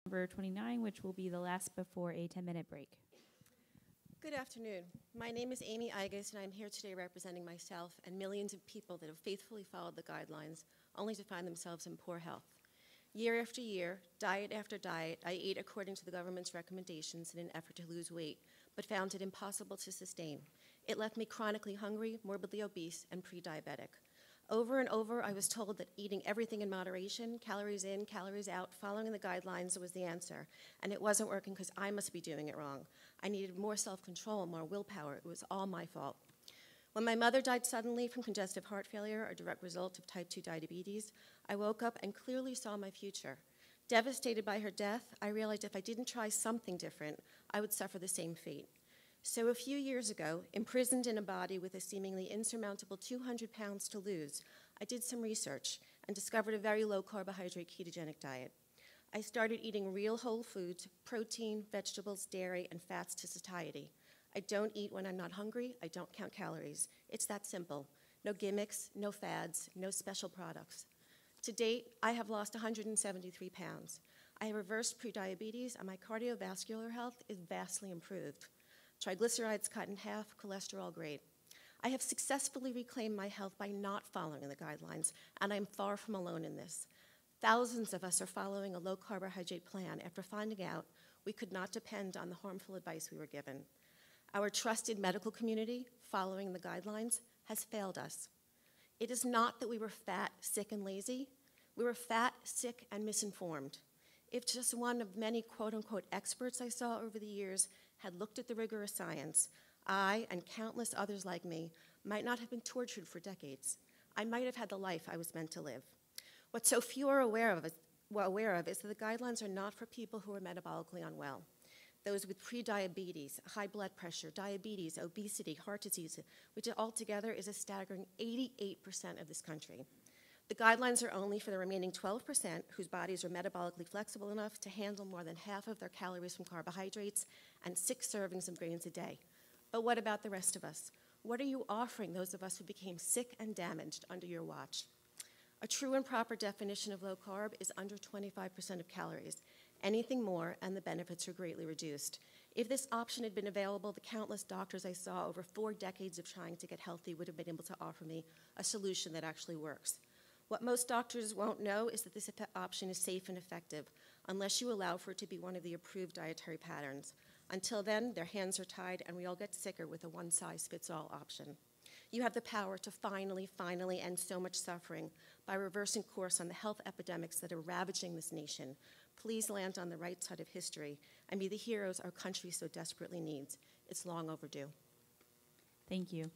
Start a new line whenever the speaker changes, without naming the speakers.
number 29, which will be the last before a 10-minute break.
Good afternoon. My name is Amy Eiges, and I'm here today representing myself and millions of people that have faithfully followed the guidelines, only to find themselves in poor health. Year after year, diet after diet, I ate according to the government's recommendations in an effort to lose weight, but found it impossible to sustain. It left me chronically hungry, morbidly obese, and pre-diabetic. Over and over, I was told that eating everything in moderation, calories in, calories out, following the guidelines was the answer. And it wasn't working because I must be doing it wrong. I needed more self-control, more willpower. It was all my fault. When my mother died suddenly from congestive heart failure, a direct result of type 2 diabetes, I woke up and clearly saw my future. Devastated by her death, I realized if I didn't try something different, I would suffer the same fate. So a few years ago, imprisoned in a body with a seemingly insurmountable 200 pounds to lose, I did some research and discovered a very low-carbohydrate ketogenic diet. I started eating real whole foods, protein, vegetables, dairy, and fats to satiety. I don't eat when I'm not hungry. I don't count calories. It's that simple. No gimmicks, no fads, no special products. To date, I have lost 173 pounds. I have reversed prediabetes, and my cardiovascular health is vastly improved. Triglycerides cut in half, cholesterol great. I have successfully reclaimed my health by not following the guidelines, and I'm far from alone in this. Thousands of us are following a low-carbohydrate plan after finding out we could not depend on the harmful advice we were given. Our trusted medical community, following the guidelines, has failed us. It is not that we were fat, sick, and lazy. We were fat, sick, and misinformed. If just one of many quote-unquote experts I saw over the years had looked at the rigorous science, I and countless others like me might not have been tortured for decades. I might have had the life I was meant to live. What so few are aware of is that the guidelines are not for people who are metabolically unwell. Those with prediabetes, high blood pressure, diabetes, obesity, heart disease, which altogether is a staggering 88% of this country. The guidelines are only for the remaining 12% whose bodies are metabolically flexible enough to handle more than half of their calories from carbohydrates and 6 servings of grains a day. But what about the rest of us? What are you offering those of us who became sick and damaged under your watch? A true and proper definition of low carb is under 25% of calories. Anything more, and the benefits are greatly reduced. If this option had been available, the countless doctors I saw over 4 decades of trying to get healthy would have been able to offer me a solution that actually works. What most doctors won't know is that this option is safe and effective, unless you allow for it to be one of the approved dietary patterns. Until then, their hands are tied, and we all get sicker with a one-size-fits-all option. You have the power to finally end so much suffering by reversing course on the health epidemics that are ravaging this nation. Please land on the right side of history and be the heroes our country so desperately needs. It's long overdue.
Thank you.